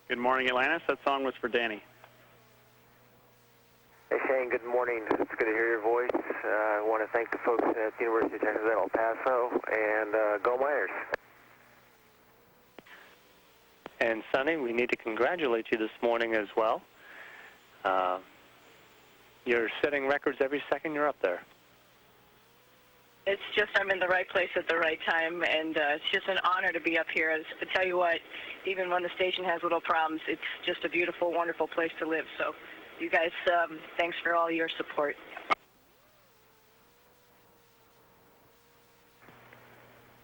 Good morning, Atlantis. That song was for Danny. Hey, Shane, good morning. It's good to hear your voice. I want to thank the folks at the University of Texas at El Paso, and go Miners. And Sonny, we need to congratulate you this morning as well. You're setting records every second you're up there. It's just I'm in the right place at the right time, and it's just an honor to be up here. I tell you what, even when the station has little problems, it's just a beautiful, wonderful place to live. So you guys, thanks for all your support.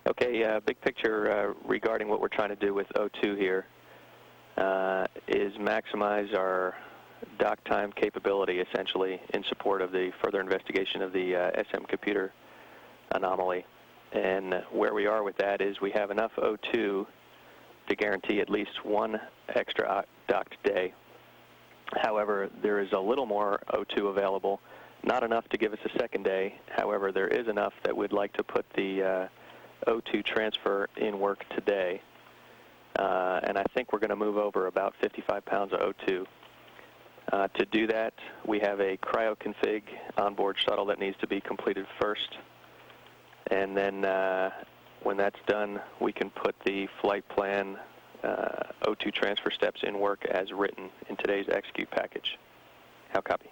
Okay, big picture regarding what we're trying to do with O2 here is maximize our dock time capability, essentially, in support of the further investigation of the SM computer anomaly. And where we are with that is we have enough O2 to guarantee at least one extra docked day. However, there is a little more O2 available, not enough to give us a second day. However, there is enough that we'd like to put the O2 transfer in work today. And I think we're going to move over about 55 pounds of O2. To do that, we have a cryo-config onboard shuttle that needs to be completed first. And then when that's done, we can put the flight plan O2 transfer steps in work as written in today's execute package. How copy?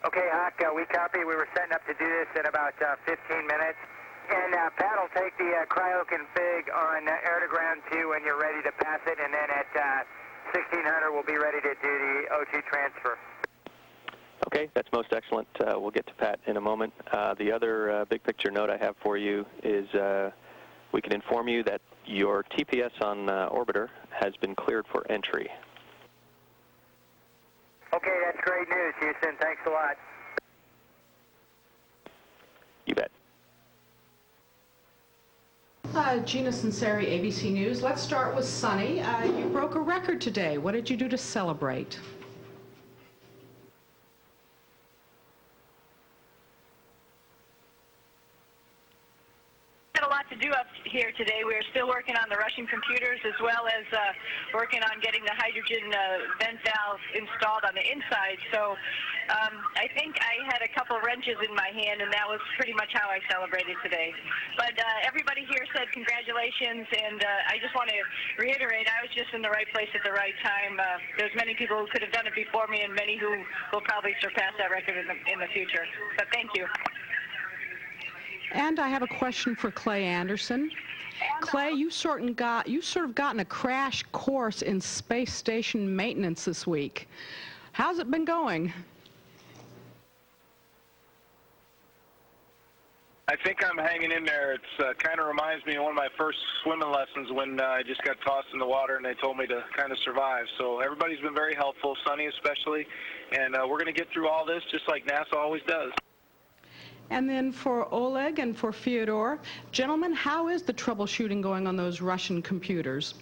Okay, Hawk, we copy. We were setting up to do this in about 15 minutes. And Pat will take the cryo config on air-to-ground 2 when you're ready to pass it, and then at 1600 we'll be ready to do the O2 transfer. Okay, that's most excellent. We'll get to Pat in a moment. The other big picture note I have for you is we can inform you that your TPS on Orbiter has been cleared for entry. Okay, that's great news, Houston. Thanks a lot. You bet. Gina Sinceri, ABC News. Let's start with Sonny. You broke a record today. What did you do to celebrate? Had a lot to do up here today. We're still working on the Russian computers as well as working on getting the hydrogen vent valve installed on the inside. So I think I had a couple wrenches in my hand, and that was pretty much how I celebrated today. But everybody here said congratulations, and I just want to reiterate, I was just in the right place at the right time. There's many people who could have done it before me, and many who will probably surpass that record in the future. But thank you. And I have a question for Clay Anderson. Clay, you sort of gotten a crash course in space station maintenance this week. How's it been going? I think I'm hanging in there. It kind of reminds me of one of my first swimming lessons when I just got tossed in the water and they told me to kind of survive. So everybody's been very helpful, Sonny especially, and we're going to get through all this just like NASA always does. And then for Oleg and for Fyodor, gentlemen, how is the troubleshooting going on those Russian computers?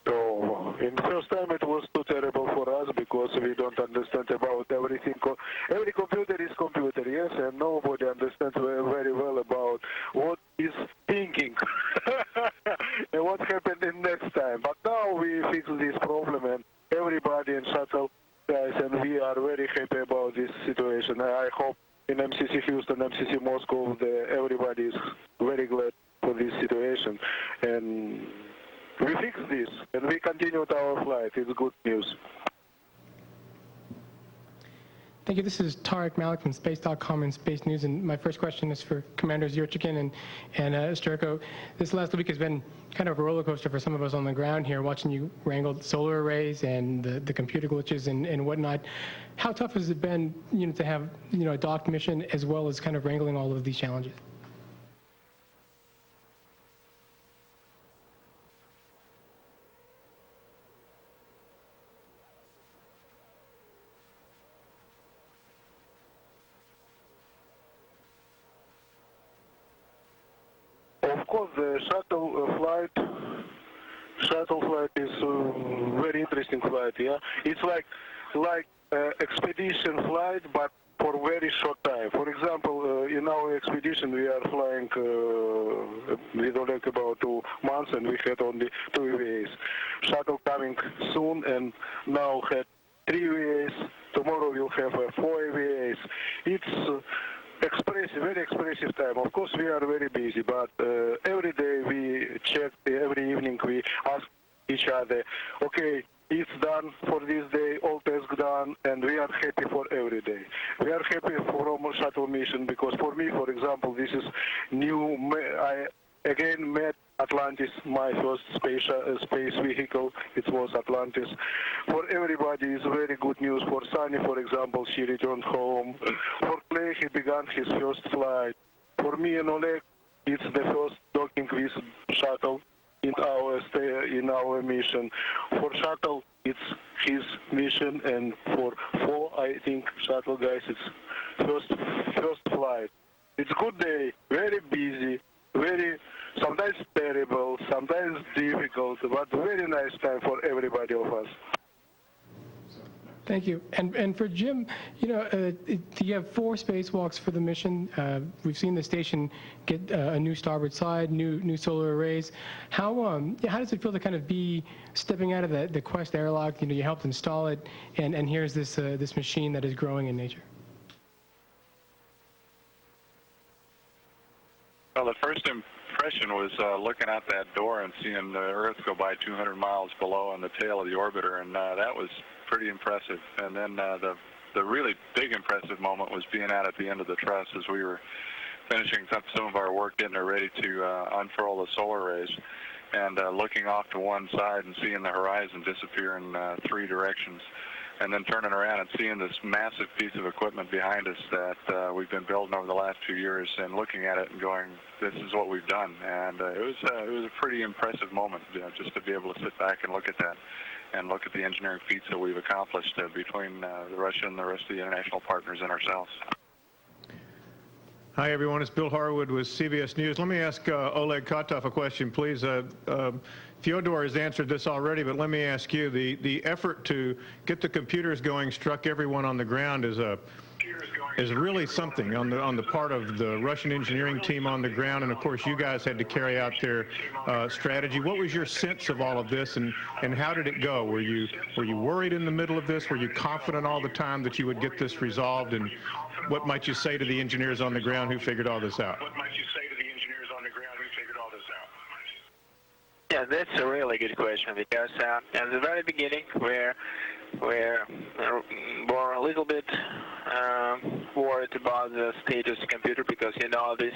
So, in the first time it was too terrible for us because we don't understand about everything. Every computer is computer, yes, and nobody understands very well about what is thinking and what happened in next time. But now we fix this problem and everybody in shuttle guys, and we are very happy about this situation. I hope in MCC Houston, MCC Moscow, everybody is very glad for this situation. And we fixed this, and we continued our flight. It's good news. Thank you. This is Tarek Malik from Space.com and Space News, and my first question is for Commanders Yurchikin and Sturko. This last week has been kind of a roller coaster for some of us on the ground here, watching you wrangle solar arrays and the computer glitches and whatnot. How tough has it been, to have, a docked mission as well as kind of wrangling all of these challenges? Of course, the shuttle flight is a very interesting flight. Yeah, it's like expedition flight, but for very short time. For example, in our expedition, we are flying with Oleg about 2 months, and we had only 2 EVAs. Shuttle coming soon, and now had 3 EVAs. Tomorrow we'll have 4 EVAs. It's expressive, very expressive time. Of course, we are very busy, but every day we check, every evening we ask each other, okay, it's done for this day, all tasks done, and we are happy for every day. We are happy for our shuttle mission because for me, for example, this is new. I again met Atlantis, my first space vehicle. It was Atlantis. For everybody, it's very good news. For Sunny, for example, she returned home. For Clay, he began his first flight. For me and Oleg, it's the first docking with shuttle in our mission. For shuttle, it's his mission, and for 4, I think, shuttle guys, it's first flight. It's good day, very busy, very sometimes terrible, sometimes difficult, but very nice time for everybody of us. Thank you. And for Jim, you have 4 spacewalks for the mission. We've seen the station get a new starboard side, new solar arrays. How does it feel to kind of be stepping out of the Quest airlock? You helped install it, and here's this machine that is growing in nature. Well, the first impression was looking out that door and seeing the Earth go by 200 miles below on the tail of the orbiter, and that was pretty impressive. And then the really big impressive moment was being out at the end of the truss as we were finishing up some of our work, getting ready to unfurl the solar arrays, and looking off to one side and seeing the horizon disappear in 3 directions, and then turning around and seeing this massive piece of equipment behind us that we've been building over the last few years, and looking at it and going, this is what we've done. And it was a pretty impressive moment, just to be able to sit back and look at that, and look at the engineering feats that we've accomplished between Russia and the rest of the international partners and ourselves. Hi, everyone. It's Bill Harwood with CBS News. Let me ask Oleg Kotov a question, please. Fyodor has answered this already, but let me ask you. The effort to get the computers going struck everyone on the ground is really something on the part of the Russian engineering team on the ground, and of course you guys had to carry out their strategy. What was your sense of all of this, and how did it go? Were you worried in the middle of this? Were you confident all the time that you would get this resolved? And what might you say to the engineers on the ground who figured all this out? Yeah, that's a really good question, because at the very beginning we were a little bit worried about the status of the computer, because this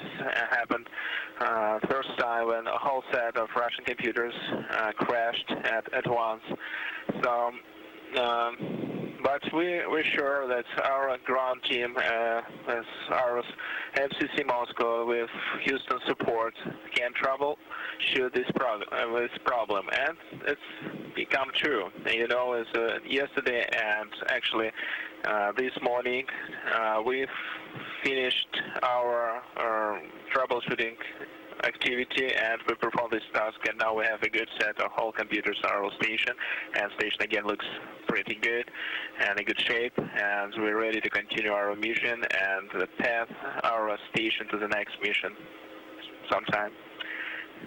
happened first time when a whole set of Russian computers crashed at once. So, but we're sure that our ground team, as our FCC Moscow with Houston support, can troubleshoot this problem, and it's become true. As yesterday and actually this morning, we've finished our troubleshooting activity, and we performed this task, and now we have a good set of whole computers on our station, and station again looks pretty good and in good shape, and we're ready to continue our mission and path our station to the next mission sometime.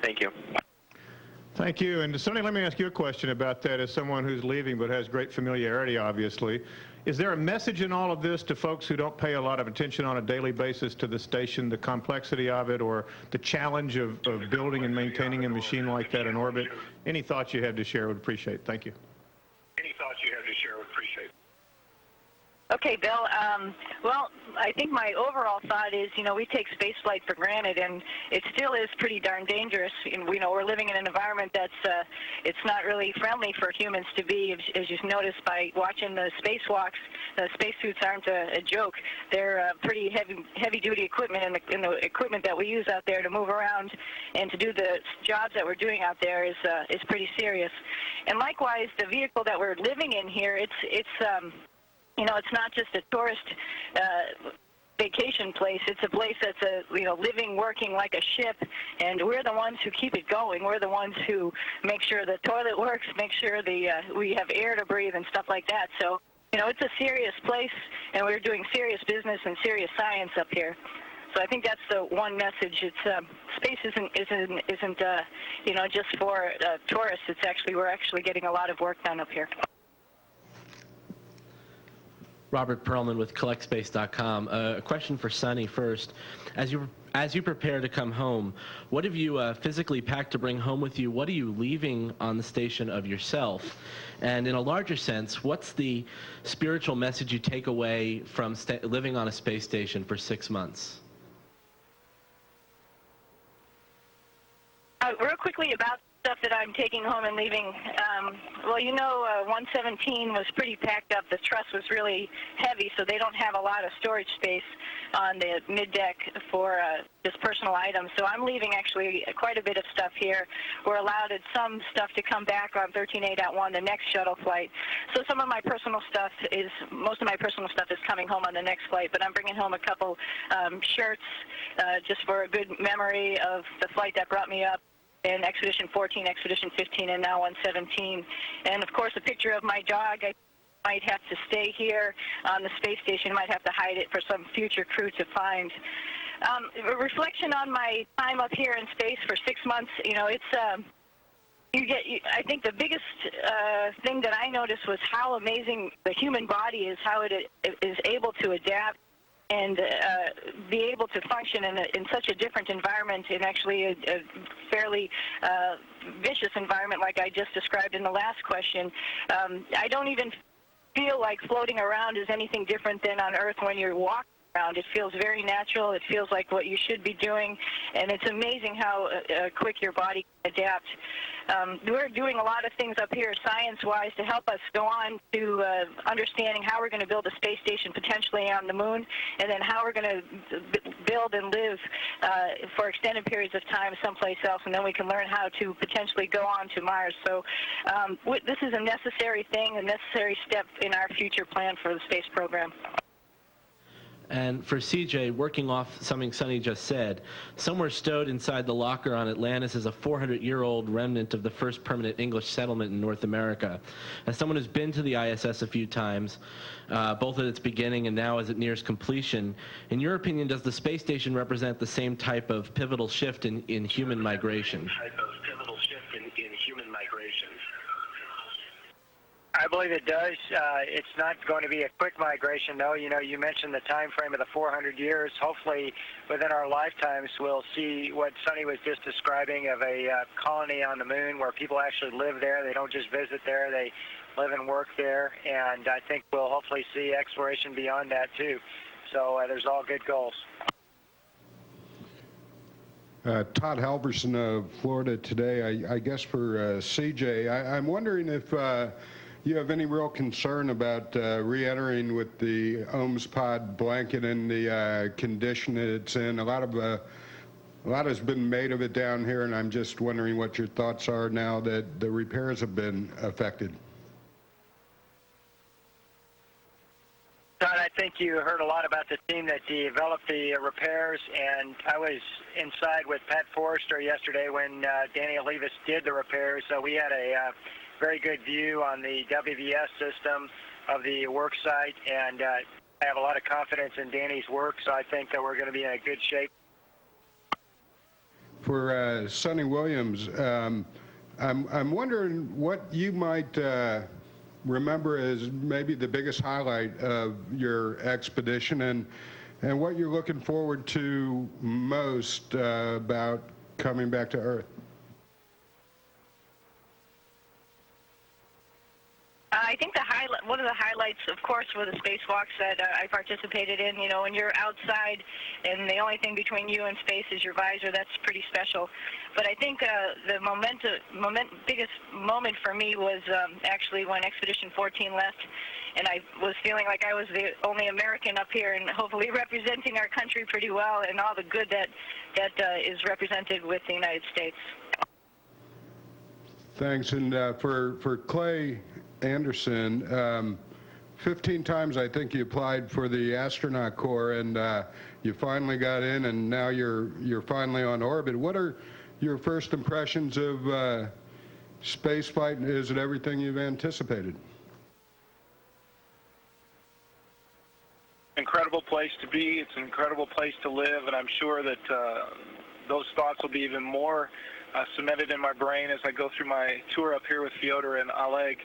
Thank you. Thank you. And Sonny, let me ask you a question about that as someone who's leaving but has great familiarity, obviously. Is there a message in all of this to folks who don't pay a lot of attention on a daily basis to the station, the complexity of it, or the challenge of building and maintaining a machine like that in orbit? Any thoughts you had to share, would appreciate. Thank you. Okay, Bill. Well, I think my overall thought is, we take spaceflight for granted, and it still is pretty darn dangerous. We're living in an environment that's it's not really friendly for humans to be. As you've noticed by watching the spacewalks, the spacesuits aren't a joke. They're pretty heavy-duty equipment, and the equipment that we use out there to move around and to do the jobs that we're doing out there is pretty serious. And likewise, the vehicle that we're living in here, it's not just a tourist vacation place. It's a place that's living, working like a ship, and we're the ones who keep it going. We're the ones who make sure the toilet works, make sure we have air to breathe and stuff like that. So You know, it's a serious place, and we're doing serious business and serious science up here. So I think that's the one message. It's space isn't you know, just for tourists. It's actually, we're actually getting a lot of work done up here. Robert Perlman with CollectSpace.com. A question for Sunny first. As you prepare to come home, what have you physically packed to bring home with you? What are you leaving on the station of yourself? And in a larger sense, what's the spiritual message you take away from living on a space station for 6 months? Real quickly about stuff that I'm taking home and leaving. Well, you know, 117 was pretty packed up. The truss was really heavy, so they don't have a lot of storage space on the mid-deck for just personal items. So I'm leaving actually quite a bit of stuff here. We're allowed some stuff to come back on 13A.1, the next shuttle flight. So some of my personal stuff most of my personal stuff is coming home on the next flight, but I'm bringing home a couple shirts just for a good memory of the flight that brought me up in Expedition 14, Expedition 15, and now 117. And, of course, a picture of my dog. I might have to stay here on the space station, might have to hide it for some future crew to find. A reflection on my time up here in space for 6 months, you know, it's... I think the biggest thing that I noticed was how amazing the human body is, how it is able to adapt and be able to function in such a different environment, in actually a fairly vicious environment like I just described in the last question. I don't even feel like floating around is anything different than on Earth when you're walking around. It feels very natural. It feels like what you should be doing, and it's amazing how quick your body can adapt. We're doing a lot of things up here science-wise to help us go on to understanding how we're going to build a space station potentially on the moon, and then how we're going to build and live for extended periods of time someplace else, and then we can learn how to potentially go on to Mars. So this is a necessary thing, a necessary step in our future plan for the space program. And for CJ, working off something Sunny just said, somewhere stowed inside the locker on Atlantis is a 400-year-old remnant of the first permanent English settlement in North America. As someone who's been to the ISS a few times, both at its beginning and now as it nears completion, in your opinion, does the space station represent the same type of pivotal shift in human migration? I believe it does. It's not going to be a quick migration, though. You know, you mentioned the time frame of the 400 years. Hopefully, within our lifetimes, we'll see what Sunny was just describing of a colony on the moon where people actually live there. They don't just visit there. They live and work there. And I think we'll hopefully see exploration beyond that, too. So there's all good goals. Todd Halverson of Florida Today. I guess for CJ, I'm wondering if you have any real concern about re-entering with the OMS pod blanket in the condition it's in. A lot has been made of it down here, and I'm just wondering what your thoughts are now that the repairs have been affected. Todd, I think you heard a lot about the team that developed the repairs, and I was inside with Pat Forrester yesterday when Danny Olivas did the repairs, so we had a very good view on the WVS system of the work site, and I have a lot of confidence in Danny's work, so I think that we're going to be in a good shape. For Sonny Williams, I'm wondering what you might remember as maybe the biggest highlight of your expedition, and what you're looking forward to most about coming back to Earth. I think one of the highlights, of course, were the spacewalks that I participated in. You know, when you're outside and the only thing between you and space is your visor, that's pretty special. But I think the biggest moment for me was actually when Expedition 14 left, and I was feeling like I was the only American up here and hopefully representing our country pretty well and all the good that is represented with the United States. Thanks. And for Clay Anderson, 15 times I think you applied for the astronaut corps, and you finally got in, and now you're finally on orbit. What are your first impressions of spaceflight? Is it everything you've anticipated? incredible place to be. It's an incredible place to live, and I'm sure that those thoughts will be even more cemented in my brain as I go through my tour up here with Fyodor and Oleg.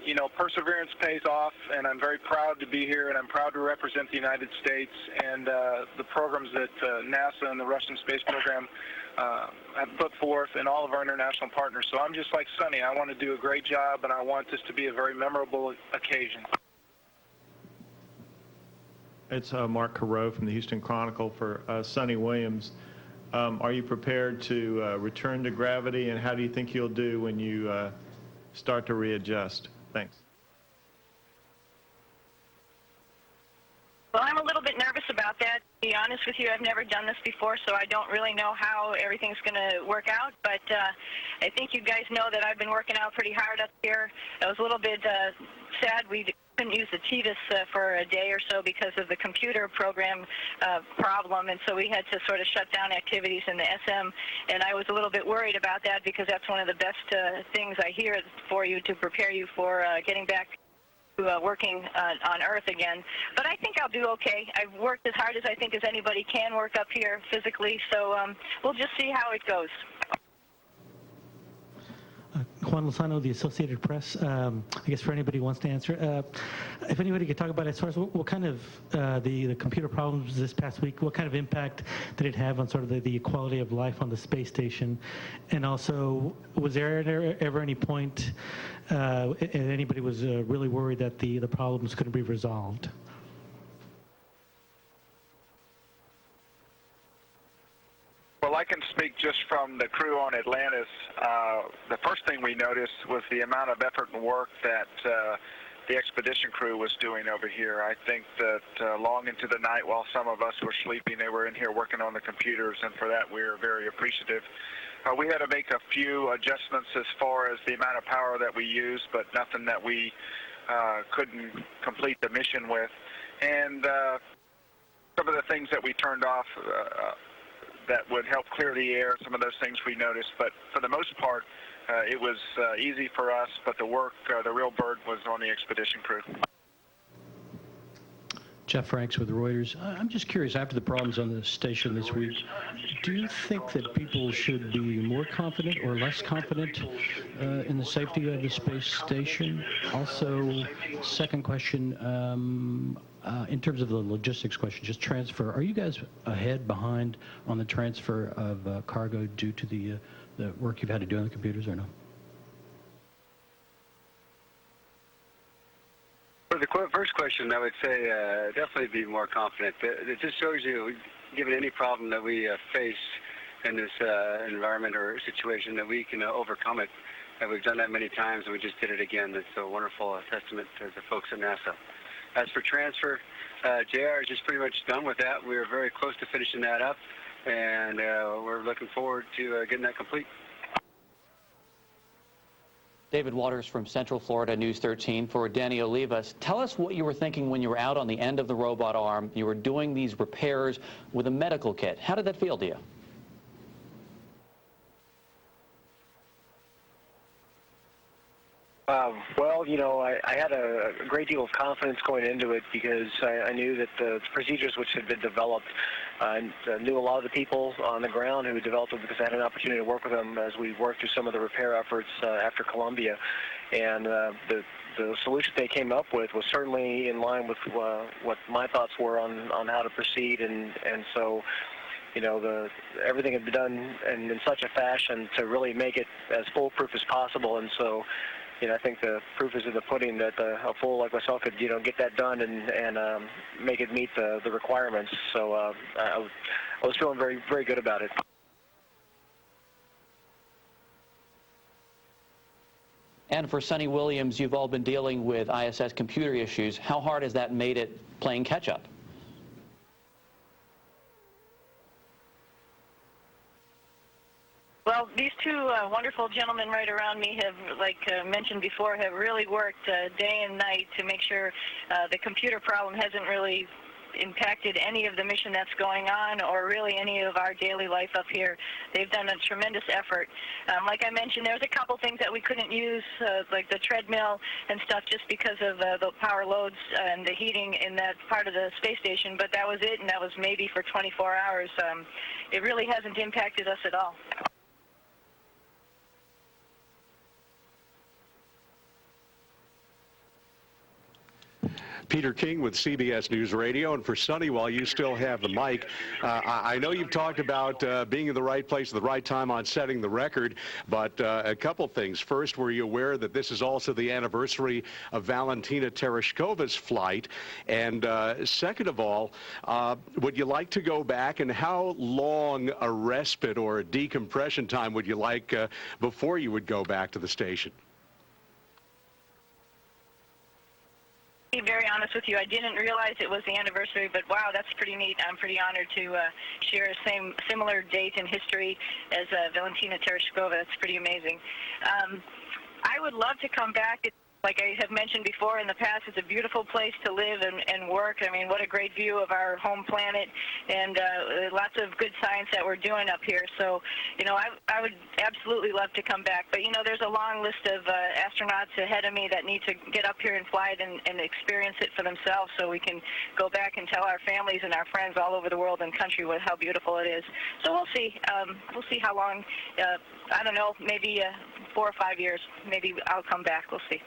You know, perseverance pays off, and I'm very proud to be here, and I'm proud to represent the United States and the programs that NASA and the Russian space program have put forth, and all of our international partners. So I'm just like Sonny. I want to do a great job, and I want this to be a very memorable occasion. It's Mark Carreau from the Houston Chronicle for Sonny Williams. Are you prepared to return to gravity, and how do you think you'll do when you start to readjust? Thanks. Well, I'm a little bit nervous about that. To be honest with you, I've never done this before, so I don't really know how everything's going to work out. But I think you guys know that I've been working out pretty hard up here. I was a little bit sad we couldn't use the TVIS for a day or so because of the computer program problem, and so we had to sort of shut down activities in the SM, and I was a little bit worried about that because that's one of the best things I hear for you to prepare you for getting back working on Earth again. But I think I'll do okay. I've worked as hard as I think as anybody can work up here physically, so we'll just see how it goes. Juan Lozano, the Associated Press. I guess for anybody who wants to answer, if anybody could talk about as far as what kind of the computer problems this past week, what kind of impact did it have on sort of the quality of life on the space station? And also, was there ever any point anybody was really worried that the problems couldn't be resolved? Well, I can speak just from the crew on Atlantis. The first thing we noticed was the amount of effort and work that the expedition crew was doing over here. I think that long into the night while some of us were sleeping, they were in here working on the computers, and for that we are very appreciative. We had to make a few adjustments as far as the amount of power that we used, but nothing that we couldn't complete the mission with. And some of the things that we turned off that would help clear the air, some of those things we noticed. But for the most part, it was easy for us, but the work, the real burden was on the expedition crew. Jeff Franks with Reuters. I'm just curious, after the problems on the station this week, do you think that people should be more confident or less confident in the safety of the space station? Also, second question, in terms of the logistics question, just transfer, are you guys ahead, behind on the transfer of cargo due to the work you've had to do on the computers, or no? For the first question, I would say definitely be more confident. It just shows you, given any problem that we face in this environment or situation, that we can overcome it. And we've done that many times, and we just did it again. It's a wonderful testament to the folks at NASA. As for transfer, JR is just pretty much done with that. We're very close to finishing that up, and we're looking forward to getting that complete. David Waters from Central Florida News 13 for Danny Olivas. Tell us what you were thinking when you were out on the end of the robot arm. You were doing these repairs with a medical kit. How did that feel to you? Well, you know, I had a great deal of confidence going into it because I knew that the procedures which had been developed, I knew a lot of the people on the ground who developed them because I had an opportunity to work with them as we worked through some of the repair efforts after Columbia. And the solution they came up with was certainly in line with what my thoughts were on how to proceed. And so, you know, everything had been done in such a fashion to really make it as foolproof as possible. And so, you know, I think the proof is in the pudding that a fool like myself could, you know, get that done and make it meet the requirements. So I was feeling very, very good about it. And for Sonny Williams, you've all been dealing with ISS computer issues. How hard has that made it playing catch-up? Well, these two wonderful gentlemen right around me have, like mentioned before, have really worked day and night to make sure the computer problem hasn't really impacted any of the mission that's going on or really any of our daily life up here. They've done a tremendous effort. Like I mentioned, there was a couple things that we couldn't use, like the treadmill and stuff, just because of the power loads and the heating in that part of the space station, but that was it, and that was maybe for 24 hours. It really hasn't impacted us at all. Peter King with CBS News Radio. And for Sonny, while you still have the mic, I know you've talked about being in the right place at the right time on setting the record, but a couple things. First, were you aware that this is also the anniversary of Valentina Tereshkova's flight? And second of all, would you like to go back, and how long a respite or a decompression time would you like before you would go back to the station? To be very honest with you, I didn't realize it was the anniversary, but wow, that's pretty neat. I'm pretty honored to share a similar date in history as Valentina Tereshkova. That's pretty amazing. I would love to come back. Like I have mentioned before in the past, it's a beautiful place to live and work. I mean, what a great view of our home planet, and lots of good science that we're doing up here. So, you know, I would absolutely love to come back. But, you know, there's a long list of astronauts ahead of me that need to get up here and fly it and experience it for themselves, so we can go back and tell our families and our friends all over the world and country how beautiful it is. So we'll see. We'll see how long. I don't know, maybe 4 or 5 years. Maybe I'll come back. We'll see.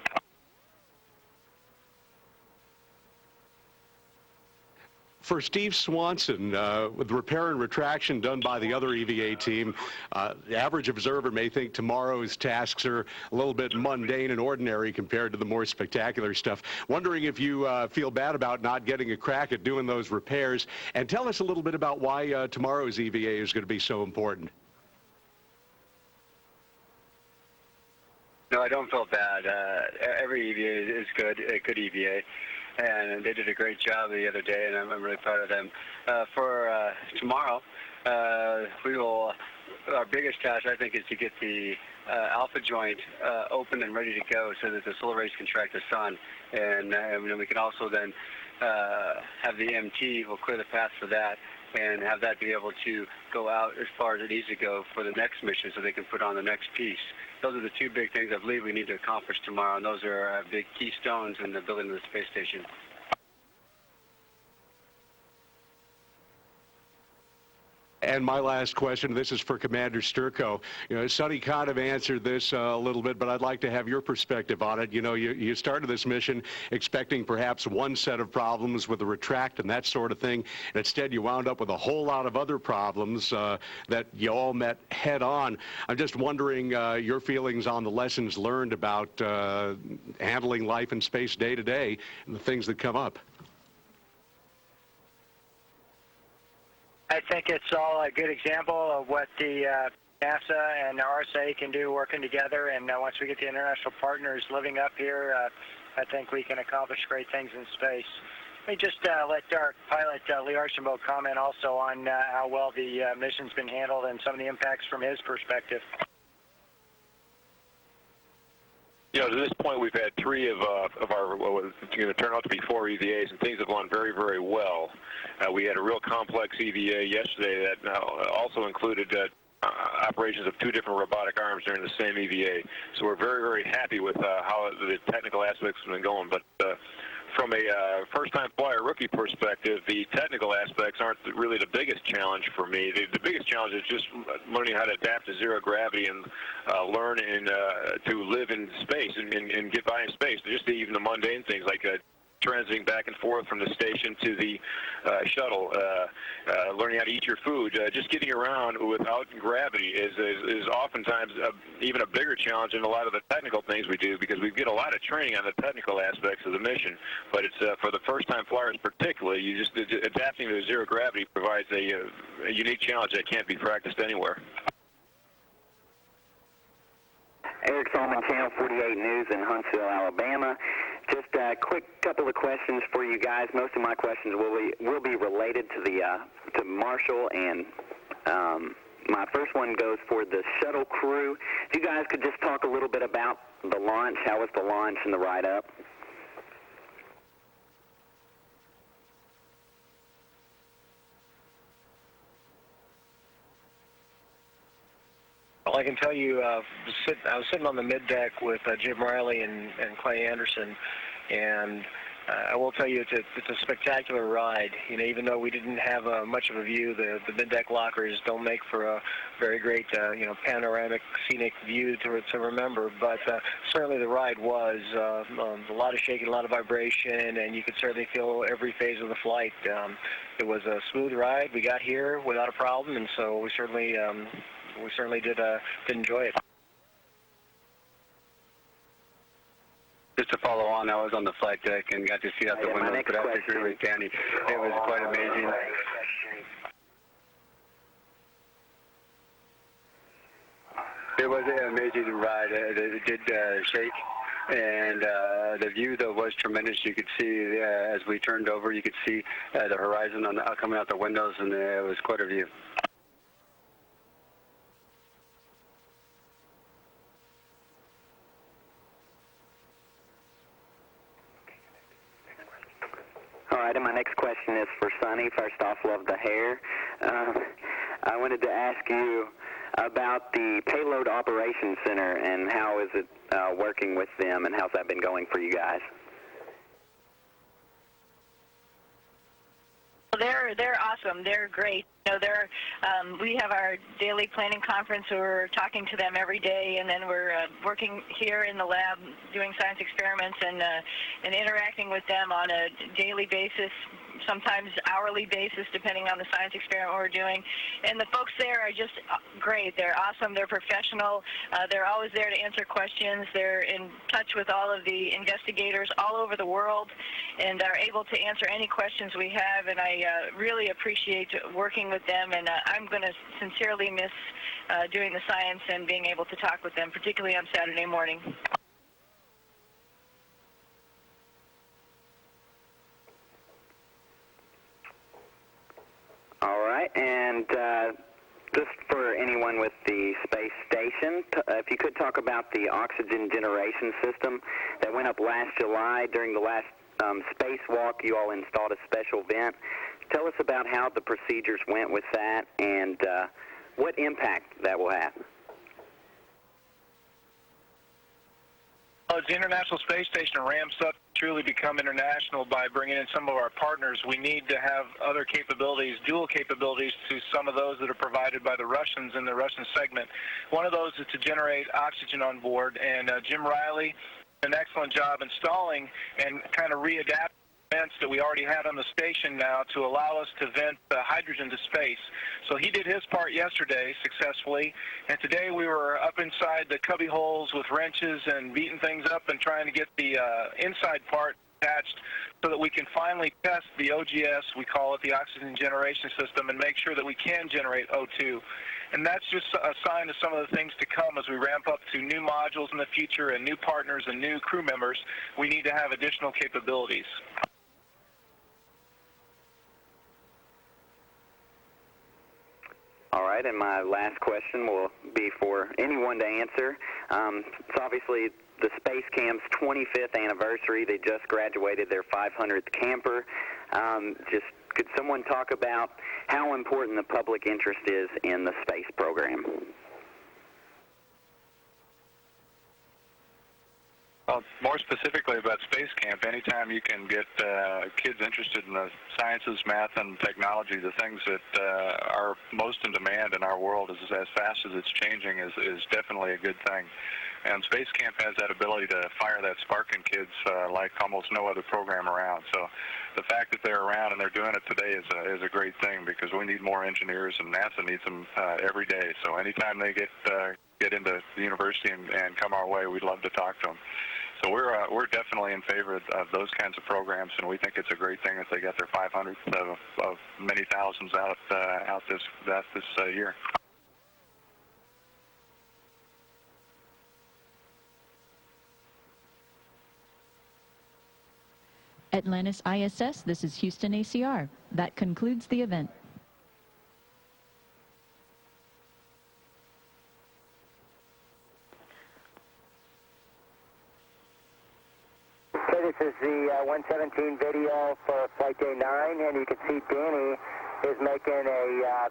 For Steve Swanson, with repair and retraction done by the other EVA team, the average observer may think tomorrow's tasks are a little bit mundane and ordinary compared to the more spectacular stuff. Wondering if you feel bad about not getting a crack at doing those repairs, and tell us a little bit about why tomorrow's EVA is going to be so important. No, I don't feel bad. Every EVA is good, a good EVA, and they did a great job the other day, and I'm really proud of them. For tomorrow, we will. Our biggest task, I think, is to get the alpha joint open and ready to go, so that the solar rays can track the sun, and we can also then have the MT. We'll clear the path for that, and have that be able to go out as far as it needs to go for the next mission, so they can put on the next piece. Those are the two big things I believe we need to accomplish tomorrow, and those are big keystones in the building of the space station. And my last question, this is for Commander Sturckow. You know, Sonny kind of answered this a little bit, but I'd like to have your perspective on it. You know, you started this mission expecting perhaps one set of problems with the retract and that sort of thing, and instead you wound up with a whole lot of other problems that you all met head on. I'm just wondering your feelings on the lessons learned about handling life in space day to day and the things that come up. I think it's all a good example of what the NASA and the RSA can do working together, and once we get the international partners living up here, I think we can accomplish great things in space. Let me just let our pilot, Lee Archambault, comment also on how well the mission's been handled and some of the impacts from his perspective. You know, to this point, we've had 3 of our, what was going to turn out to be 4 EVAs, and things have gone very, very well. We had a real complex EVA yesterday that also included operations of 2 different robotic arms during the same EVA. So we're very, very happy with how the technical aspects have been going. But from a first-time flyer rookie perspective, the technical aspects aren't really the biggest challenge for me. The biggest challenge is just learning how to adapt to zero gravity and learn to live in space and get by in space. Just even the mundane things like transiting back and forth from the station to the shuttle, learning how to eat your food, just getting around without gravity is oftentimes even a bigger challenge than a lot of the technical things we do, because we get a lot of training on the technical aspects of the mission. But it's for the first-time flyers particularly, adapting to zero gravity provides a unique challenge that can't be practiced anywhere. Eric Solomon, Channel 48 News in Huntsville, Alabama. Just a quick couple of questions for you guys. Most of my questions will be related to Marshall, and my first one goes for the shuttle crew. If you guys could just talk a little bit about the launch. How was the launch and the ride-up? Well, I can tell you, I was sitting on the mid-deck with Jim Riley and Clay Anderson, and I will tell you, it's a spectacular ride. You know, even though we didn't have much of a view, the mid-deck lockers don't make for a very great, panoramic, scenic view to remember. But certainly the ride was a lot of shaking, a lot of vibration, and you could certainly feel every phase of the flight. It was a smooth ride. We got here without a problem, and so we certainly did enjoy it. Just to follow on, I was on the flight deck and got to see out the windows, but I have to agree with Danny. It was quite amazing. It was an amazing ride. It did shake, and the view, though, was tremendous. You could see, as we turned over, you could see the horizon coming out the windows, and it was quite a view. All right, and my next question is for Sonny. First off, love the hair. I wanted to ask you about the Payload Operations Center and how is it working with them, and how's that been going for you guys? They're awesome. They're great. You know, we have our daily planning conference. We're talking to them every day, and then we're working here in the lab doing science experiments and interacting with them on a daily basis, sometimes hourly basis, depending on the science experiment we're doing. And the folks there are just great. They're awesome. They're professional. They're always there to answer questions. They're in touch with all of the investigators all over the world and are able to answer any questions we have. And I really appreciate working with them, and I'm going to sincerely miss doing the science and being able to talk with them, particularly on Saturday morning. All right, and just for anyone with the space station, if you could talk about the oxygen generation system that went up last July during the last spacewalk. You all installed a special vent. Tell us about how the procedures went with that and what impact that will have. As the International Space Station ramps up to truly become international by bringing in some of our partners, we need to have other capabilities, dual capabilities to some of those that are provided by the Russians in the Russian segment. One of those is to generate oxygen on board, and Jim Riley did an excellent job installing and kind of readapting vents that we already had on the station now to allow us to vent hydrogen to space. So he did his part yesterday successfully, and today we were up inside the cubby holes with wrenches and beating things up and trying to get the inside part attached so that we can finally test the OGS, we call it the oxygen generation system, and make sure that we can generate O2. And that's just a sign of some of the things to come as we ramp up to new modules in the future and new partners and new crew members. We need to have additional capabilities. All right, and my last question will be for anyone to answer. It's obviously the Space Camp's 25th anniversary. They just graduated their 500th camper. Just could someone talk about how important the public interest is in the space program? Well, more specifically about Space Camp, anytime you can get kids interested in the sciences, math, and technology, the things that are most in demand in our world as fast as it's changing is definitely a good thing. And Space Camp has that ability to fire that spark in kids like almost no other program around. So the fact that they're around and they're doing it today is a great thing, because we need more engineers, and NASA needs them every day. So anytime they get into the university and come our way, we'd love to talk to them. So we're definitely in favor of those kinds of programs, and we think it's a great thing that they got their 500th of many thousands out this year. Atlantis ISS, this is Houston ACR. That concludes the event. Okay, this is the 117 video for Flight Day 9, and you can see Danny is making a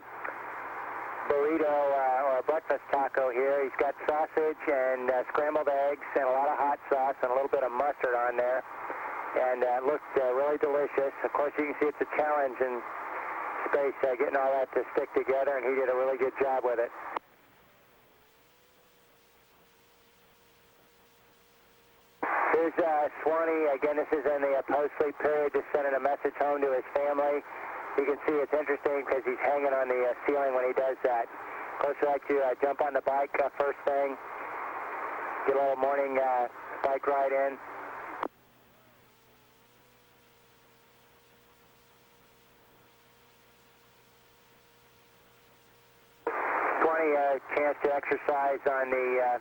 burrito or a breakfast taco here. He's got sausage and scrambled eggs and a lot of hot sauce and a little bit of mustard on there. And it looked really delicious. Of course, you can see it's a challenge in space getting all that to stick together, and he did a really good job with it. Here's Swanee. Again, this is in the post-sleep period, just sending a message home to his family. You can see it's interesting because he's hanging on the ceiling when he does that. Of course, we like to jump on the bike first thing, get a little morning bike ride in. Chance to exercise on the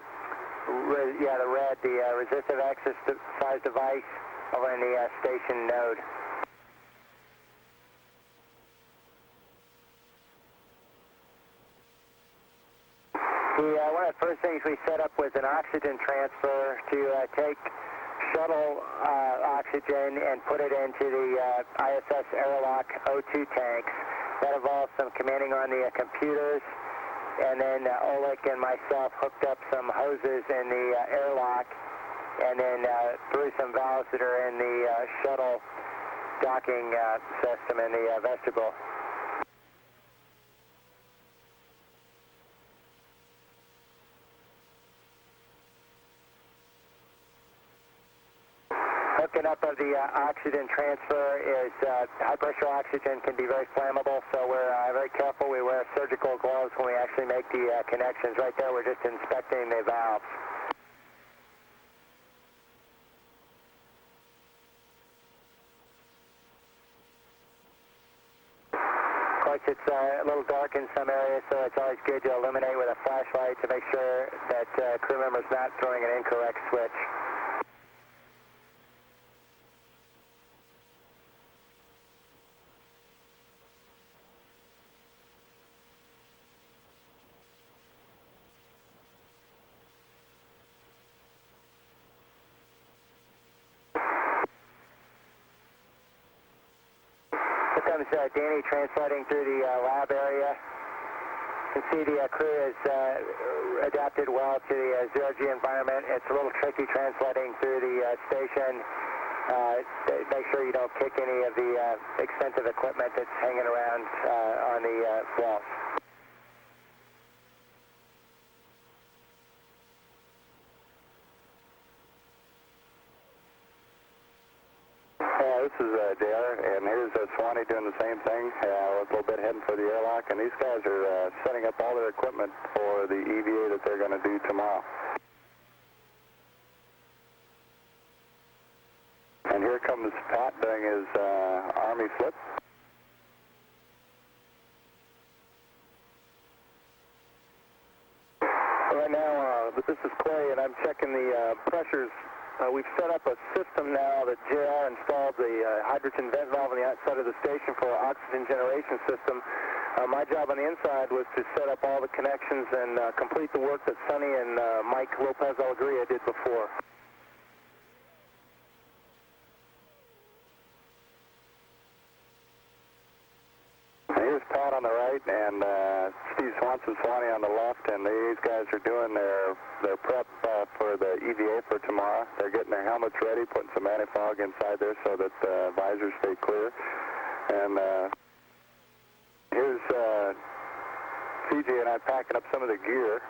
the resistive exercise device over in the station node. One of the first things we set up was an oxygen transfer to take shuttle oxygen and put it into the ISS airlock O2 tanks. That involves some commanding on the computers. And then Oleg and myself hooked up some hoses in the airlock and then through some valves that are in the shuttle docking system in the vestibule. Hooking up of the oxygen transfer is high pressure oxygen can be very flammable, so we're very careful. We wear surgical gloves when we actually make the connections. Right there, we're just inspecting the valves. Of course, it's a little dark in some areas, so it's always good to illuminate with a flashlight to make sure that crew member's not throwing an incorrect switch. Here comes Danny translating through the lab area. You can see the crew has adapted well to the zero-G environment. It's a little tricky translating through the station. Make sure you don't kick any of the expensive equipment that's hanging around on the walls. This is JR, and here's Swanee doing the same thing. A little bit heading for the airlock, and these guys are setting up all their equipment for the EVA that they're going to do tomorrow. And here comes Pat doing his Army flip. Right now, this is Clay, and I'm checking the pressures. We've set up a system now that JR installed the hydrogen vent valve on the outside of the station for our oxygen generation system. My job on the inside was to set up all the connections and complete the work that Sonny and Mike Lopez Alegria did before. Here's Pat on the right and Steve Swanson Swanee on the left, and these guys are doing their prep for the EVA for tomorrow. They're getting their helmets ready, putting some anti-fog inside there so that the visors stay clear. And here's CJ and I packing up some of the gear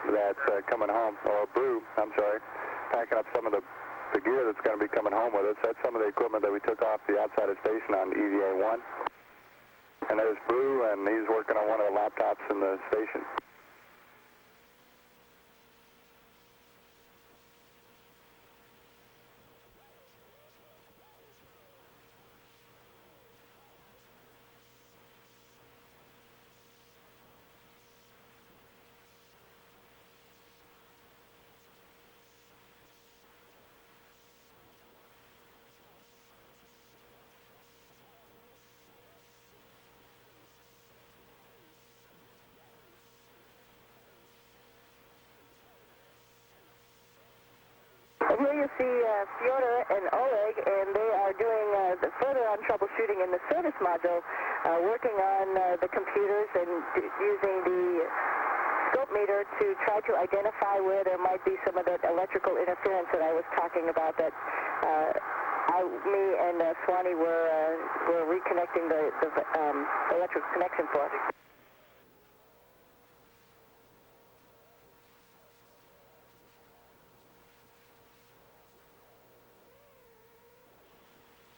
that's coming home, or Brew, I'm sorry, packing up some of the gear that's going to be coming home with us. That's some of the equipment that we took off the outside of station on EVA 1. And there's Brew, and he's working on one of the laptops in the station. And here you see Fyodor and Oleg, and they are doing further on troubleshooting in the service module, working on the computers and using the scope meter to try to identify where there might be some of that electrical interference that I was talking about that me and Swanee were reconnecting the electric connection for.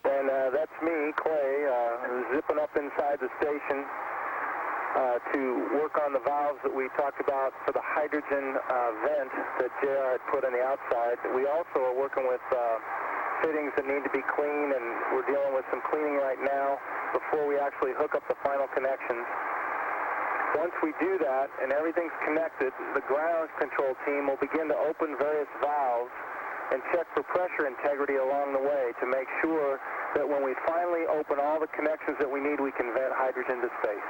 And that's me, Clay, zipping up inside the station to work on the valves that we talked about for the hydrogen vent that JR had put on the outside. We also are working with fittings that need to be cleaned, and we're dealing with some cleaning right now before we actually hook up the final connections. Once we do that and everything's connected, the ground control team will begin to open various valves and check for pressure integrity along the way to make sure that when we finally open all the connections that we need, we can vent hydrogen to space.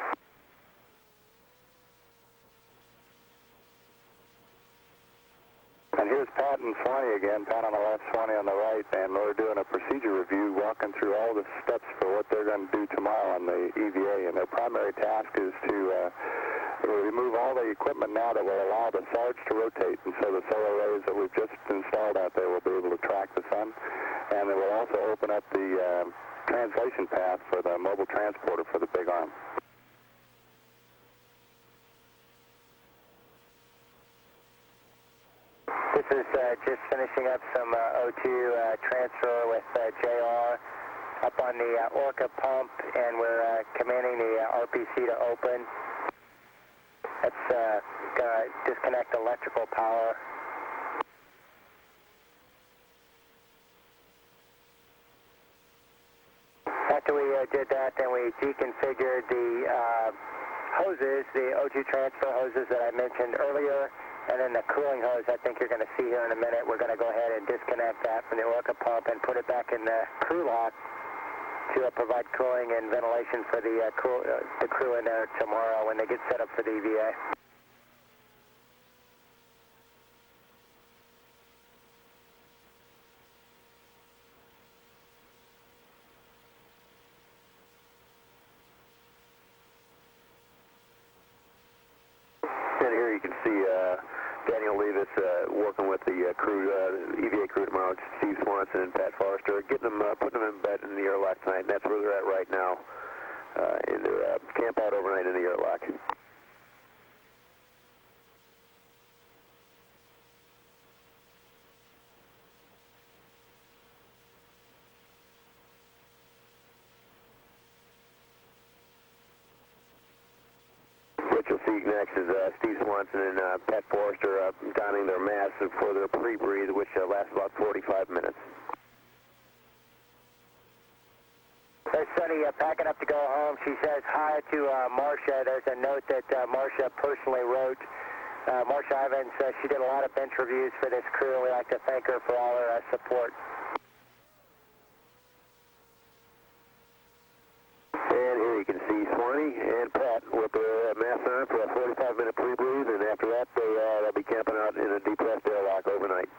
And here's Pat and Swanee again, Pat on the left, Swanee on the right, and we're doing a procedure review, walking through all the steps for what they're going to do tomorrow on the EVA, and their primary task is to remove all the equipment now that will allow the SARGs to rotate, and so the solar arrays that we've just installed out there will be able to track the sun, and it will also open up the translation path for the mobile transporter for the big arm. This is just finishing up some O2 transfer with JR up on the Orca pump, and we're commanding the RPC to open. That's going to disconnect electrical power. After we did that, then we deconfigured the hoses, the O2 transfer hoses that I mentioned earlier. And then the cooling hose, I think you're going to see here in a minute. We're going to go ahead and disconnect that from the Orca pump and put it back in the crew lock to provide cooling and ventilation for the crew in there tomorrow when they get set up for the EVA. And here you can see Daniel Levis working with the crew, EVA crew tomorrow, Steve Swanson and Pat Forrester, getting them, putting them in bed in the airlock tonight, and that's where they're at right now, in their camp out overnight in the airlock. What you'll see next is Steve Swanson and Pat Forrester donning their masks for their pre-breathe, which lasts about 45 minutes. There's Sunny packing up to go home. She says hi to Marcia. There's a note that Marcia personally wrote. Marcia Evans, she did a lot of bench reviews for this crew, and we'd like to thank her for all her support. And here you can see Swanee and Pat with their masks on for a 45-minute pre-breathe, and after that they'll be camping out in a depressed airlock overnight.